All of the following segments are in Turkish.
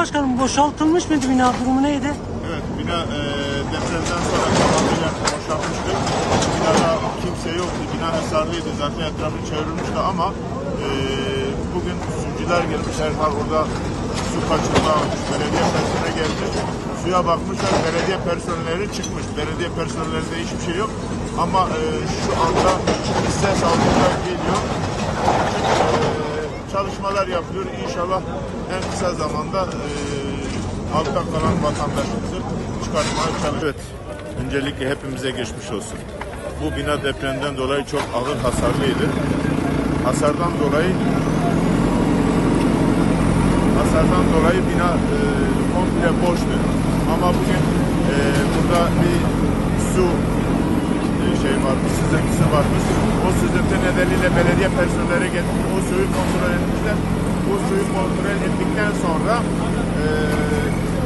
Başkanım, boşaltılmış mıydı bina? Durumu neydi? Evet, bina depremden sonra tamamıyla boşaltmıştık. Binada kimse yoktu. Bina hasarlıydı. Zaten etrafı çevrilmişti ama bugün sucular gelmiş. Herhal orada su kaçırma almış. Belediye personeli gelmiş. Suya bakmışlar. Belediye personelleri çıkmış. Belediye personellerinde hiçbir şey yok. Ama şu anda ses altında geliyor. Çalışmalar yapılıyor. İnşallah en kısa zamanda altta kalan vatandaşımızı çıkartmaya çalışıyoruz. Evet, öncelikle hepimize geçmiş olsun. Bu bina depremden dolayı çok ağır hasarlıydı. Hasardan dolayı bina komple boştu. Ama bugün burada bir su varmış, sızıntısı varmış. O sızıntı nedeniyle belediye personelleri gelip o suyu kontrol etmişler. Bu suyu kontrol ettikten sonra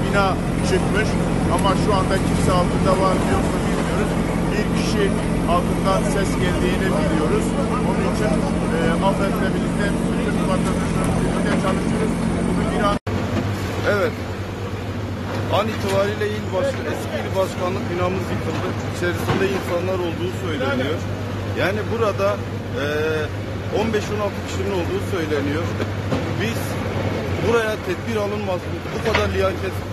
bina çıkmış. Ama şu anda kimse altında var mı yok mu bilmiyoruz. Bir kişi altından ses geldiğini biliyoruz. Onun için afetle birlikte bütün vatandaşlarımızla birlikte çalışıyoruz. Bugün bir an... Evet. An itibariyle eski il başkanlık binamız yıkıldı. İçerisinde insanlar olduğu söyleniyor. Yani burada 15-16 kişinin olduğu söyleniyor. Biz buraya tedbir alınmaz, bu kadar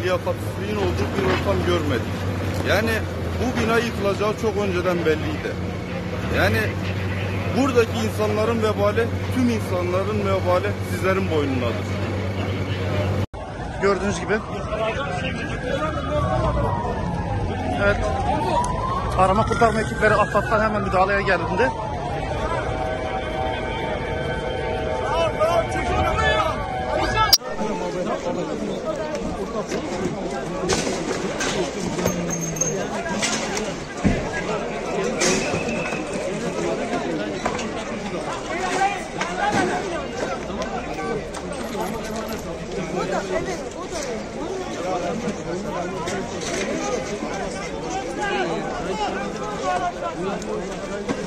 liyakatsizliğin olduğu bir ortam görmedik. Yani bu bina yıkılacağı çok önceden belliydi. Yani buradaki insanların vebali, tüm insanların vebali sizlerin boynundadır. Gördüğünüz gibi. Evet. Arama kurtarma ekipleri AFAD'dan hemen müdahaleye geldiğinde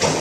Evet,